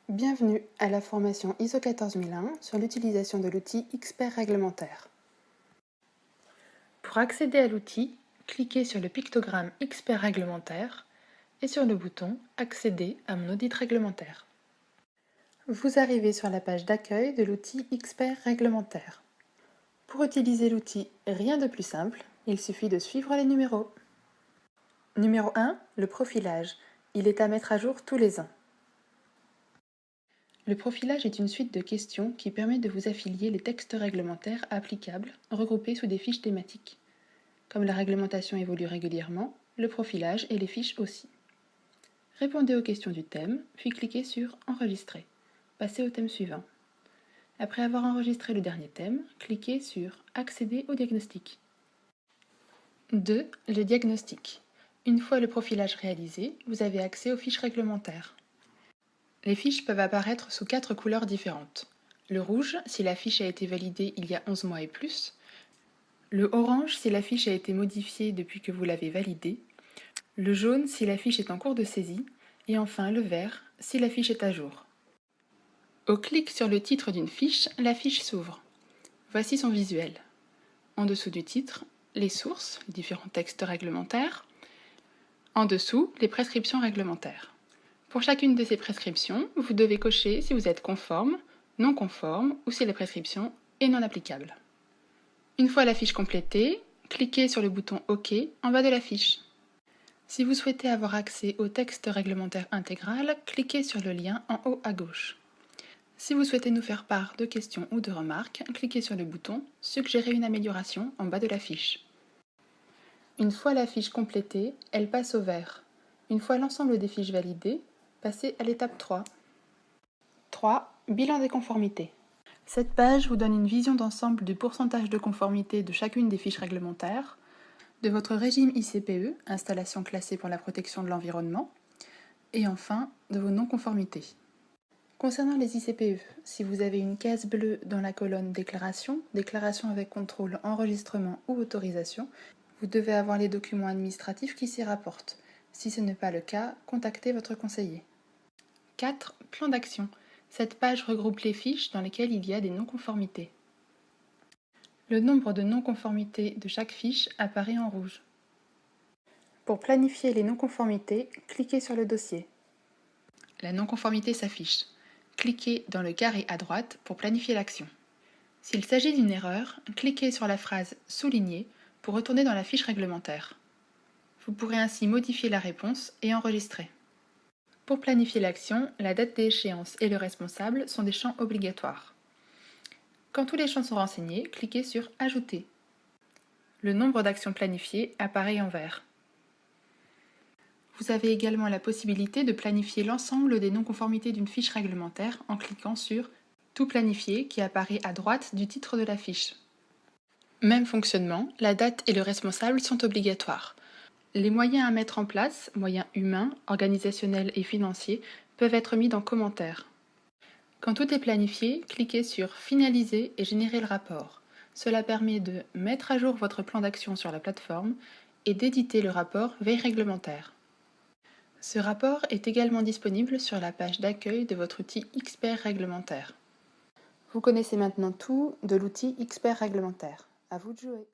Bienvenue à la formation ISO 14001 sur l'utilisation de l'outil Expert réglementaire. Pour accéder à l'outil, cliquez sur le pictogramme Expert réglementaire et sur le bouton Accéder à mon audit réglementaire. Vous arrivez sur la page d'accueil de l'outil Expert réglementaire. Pour utiliser l'outil, rien de plus simple, il suffit de suivre les numéros. Numéro 1, le profilage. Il est à mettre à jour tous les ans. Le profilage est une suite de questions qui permet de vous affilier les textes réglementaires applicables regroupés sous des fiches thématiques. Comme la réglementation évolue régulièrement, le profilage et les fiches aussi. Répondez aux questions du thème, puis cliquez sur « Enregistrer ». Passez au thème suivant. Après avoir enregistré le dernier thème, cliquez sur « Accéder au diagnostic ». 2. Le diagnostic. Une fois le profilage réalisé, vous avez accès aux fiches réglementaires. Les fiches peuvent apparaître sous 4 couleurs différentes. Le rouge, si la fiche a été validée il y a 11 mois et plus. Le orange, si la fiche a été modifiée depuis que vous l'avez validée. Le jaune, si la fiche est en cours de saisie. Et enfin le vert, si la fiche est à jour. Au clic sur le titre d'une fiche, la fiche s'ouvre. Voici son visuel. En dessous du titre, les sources, les différents textes réglementaires. En dessous, les prescriptions réglementaires. Pour chacune de ces prescriptions, vous devez cocher si vous êtes conforme, non conforme ou si la prescription est non applicable. Une fois la fiche complétée, cliquez sur le bouton OK en bas de la fiche. Si vous souhaitez avoir accès au texte réglementaire intégral, cliquez sur le lien en haut à gauche. Si vous souhaitez nous faire part de questions ou de remarques, cliquez sur le bouton « Suggérer une amélioration » en bas de la fiche. Une fois la fiche complétée, elle passe au vert. Une fois l'ensemble des fiches validées, passez à l'étape 3. 3. Bilan des conformités. Cette page vous donne une vision d'ensemble du pourcentage de conformité de chacune des fiches réglementaires, de votre régime ICPE, installation classée pour la protection de l'environnement, et enfin de vos non-conformités. Concernant les ICPE, si vous avez une case bleue dans la colonne Déclaration, déclaration avec contrôle, enregistrement ou autorisation, vous devez avoir les documents administratifs qui s'y rapportent. Si ce n'est pas le cas, contactez votre conseiller. 4. Plan d'action. Cette page regroupe les fiches dans lesquelles il y a des non-conformités. Le nombre de non-conformités de chaque fiche apparaît en rouge. Pour planifier les non-conformités, cliquez sur le dossier. La non-conformité s'affiche. Cliquez dans le carré à droite pour planifier l'action. S'il s'agit d'une erreur, cliquez sur la phrase « Souligner » pour retourner dans la fiche réglementaire. Vous pourrez ainsi modifier la réponse et enregistrer. Pour planifier l'action, la date d'échéance et le responsable sont des champs obligatoires. Quand tous les champs sont renseignés, cliquez sur « Ajouter ». Le nombre d'actions planifiées apparaît en vert. Vous avez également la possibilité de planifier l'ensemble des non-conformités d'une fiche réglementaire en cliquant sur « Tout planifier » qui apparaît à droite du titre de la fiche. Même fonctionnement, la date et le responsable sont obligatoires. Les moyens à mettre en place, moyens humains, organisationnels et financiers, peuvent être mis dans commentaires. Quand tout est planifié, cliquez sur Finaliser et générer le rapport. Cela permet de mettre à jour votre plan d'action sur la plateforme et d'éditer le rapport veille réglementaire. Ce rapport est également disponible sur la page d'accueil de votre outil Expert réglementaire. Vous connaissez maintenant tout de l'outil Expert réglementaire. À vous de jouer.